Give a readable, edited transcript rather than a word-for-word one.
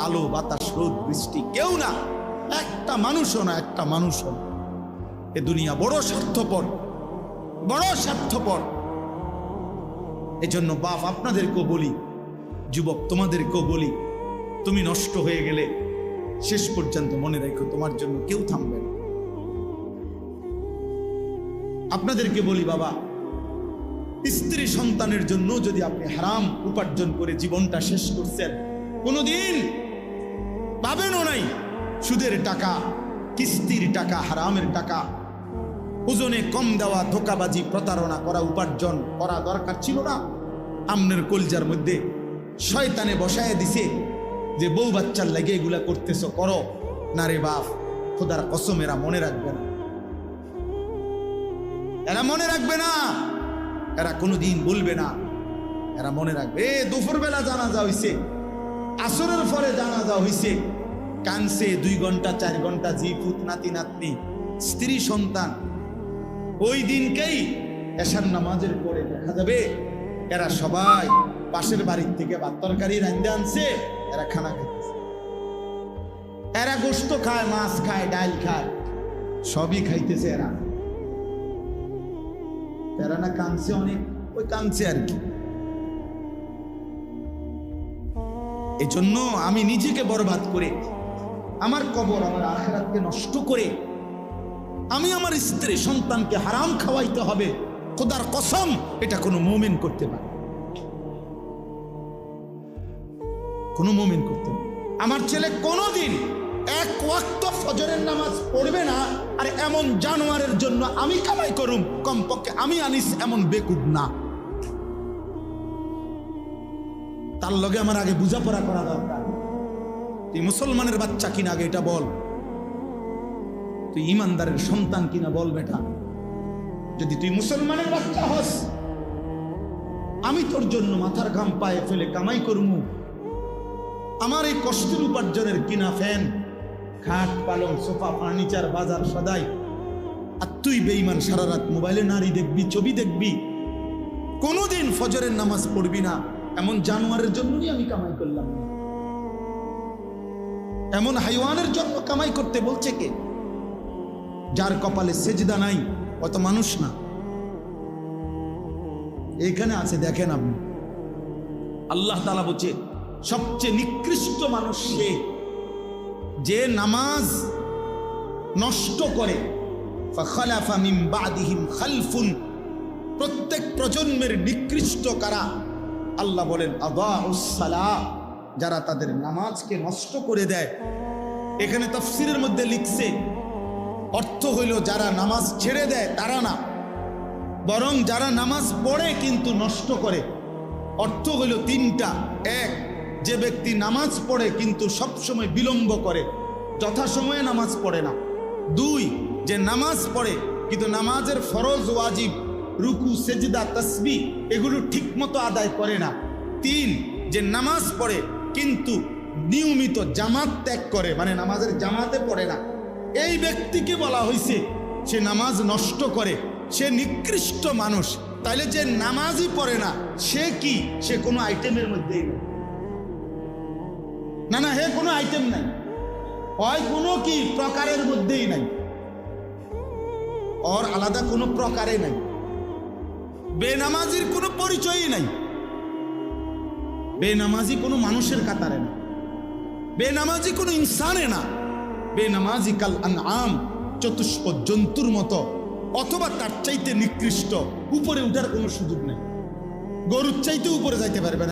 আলো বাতাস রোদ বৃষ্টি কেউ না, একটা মানুষও না, একটা মানুষও না। এ দুনিয়া বড় স্বার্থপর, বড় স্বার্থপর। এজন্য বাপ আপনাদেরকেও বলি, যুবক তোমাদেরকেও বলি, তুমি নষ্ট হয়ে গেলে শেষ পর্যন্ত মনে রাখো তোমার জন্য কেউ থামবে না। আপনাদেরকে বলি বাবা, স্ত্রী সন্তানের জন্য যদি আপনি হারাম উপার্জন করে জীবনটা শেষ করছেন, কোনোদিন পাবেনও নাই। সুদের টাকা, কিস্তির টাকা, হারামের টাকা, ওজনে কম দেওয়া, ধোকাবাজি, প্রতারণা করা উপার্জন করা দরকার ছিল না। আমনের কলজার মধ্যে শয়তানে বসায় দিছে যে বউ বাচ্চার লাগে এগুলা করতেছ, করো না রে বাপ, খোদার কসম এরা মনে রাখবে না, এরা মনে রাখবে না, এরা কোনোদিন বলবে না, এরা মনে রাখবে। দুপুরবেলা জানাজা হইছে, আসরের পরে জানাজা হইছে, কানছে 2 ঘন্টা 4 ঘন্টা, জি পুত নাতি নাতনি স্ত্রী সন্তান। ওই দিনকেই এশার নামাজের পরে দেখা যাবে এরা সবাই পাশের বাড়ির থেকে ভাত তরকারি রাঁধে আনছে, এরা খানা খাইতেছে। এরা গোশত খায়, মাছ খায়, ডাল খায়, সবই খাইতেছে। এরা না কানছে অনেক, ওই কানছে আর কি। এই জন্য আমি নিজেকে বরবাদ করে, আমার কবর, আমার আখিরাতকে নষ্ট করে আমি আমার স্ত্রী সন্তানকে হারাম খাওয়াইতে হবে, খোদার কসম এটা কোনো মুমিন করতে পারে, কোনো মুমিন করতে পারে। আমার ছেলে কোনোদিন 1 ওয়াক্ত ফজরের নামাজ পড়বে না, আর এমন জানোয়ারের জন্য আমি কামাই করুম, কমপক্ষে আমি আনিস এমন বেকুব না। তার লগে আমার আগে বুঝাপড়া করা দরকার। তুই মুসলমানের বাচ্চা কিনা আগে এটা বল, তুই ইমানদারের সন্তান কিনা বল বেটা। যদি তুই মুসলমানের বাচ্চা হস, আমি তোর জন্য মাথার ঘাম পায়ে ফেলে কামাই করমু, আমার এই কষ্টের উপার্জনের কিনা ফ্যান, খাট, পালং, সোফা, ফার্নিচার, বাজার সদাই, আর তুই বেঈমান সারা রাত মোবাইলে নারী দেখবি, ছবি দেখবি, কোনোদিন ফজরের নামাজ পড়বি না, এমন জানোয়ারের জন্যই আমি কামাই করলাম। এমন হাইওয়ানের জন্য কামাই করতে বলছে কে? যার কপালে সেজদা নাই অত মানুষ না। এখানে আছে, দেখেন আপনি, আল্লাহ তাআলা বলছে সবচেয়ে নিকৃষ্ট মানুষ সে যে নামাজ নষ্ট করে। ফাখালাফা মিন বাদিহিম খালফুন, প্রত্যেক প্রজন্মের নিকৃষ্ট কারা? আল্লাহ বলেন আদাউস সালাহ, যারা তাদের নামাজকে নষ্ট করে দেয়। এখানে তাফসীরের মধ্যে লিখছে, অর্থ হইল যারা নামাজ ছেড়ে দেয় তারা না, বরং যারা নামাজ পড়ে কিন্তু নষ্ট করে। অর্থ হইল 3টা। 1, যে ব্যক্তি নামাজ পড়ে কিন্তু সবসময় বিলম্ব করে, যথাসময়ে নামাজ পড়ে না। 2, যে নামাজ পড়ে কিন্তু নামাজের ফরজ, ওয়াজিব, রুকু, সেজদা, তাসবিহ এগুলো ঠিক মতো আদায় করে না। 3, যে নামাজ পড়ে কিন্তু নিয়মিত জামাত ত্যাগ করে, মানে নামাজের জামাতে পড়ে না। এই ব্যক্তিকে বলা হয়েছে সে নামাজ নষ্ট করে, সে নিকৃষ্ট মানুষ। তাইলে যে নামাজই পড়ে না সে কি? সে কোনো আইটেমের মধ্যেই নেই। না, হে কোনো আইটেম নাই, হয় কোনো কি প্রকারের মধ্যেই নাই, ওর আলাদা কোনো প্রকারে নাই। বেনামাজির কোনো পরিচয়ই নাই, বেনামাজি কোনো মানুষের কাতারে না, বেনামাজি কোনো ইনসানে না। বেনামাজি কাল আনআম, চতুষ্প জন্তুর মতো, অথবা তার চাইতে নিকৃষ্ট। উপরে উঠার কোনো সুযোগ নেই, গরুর চাইতে উপরে যাইতে পারবে না।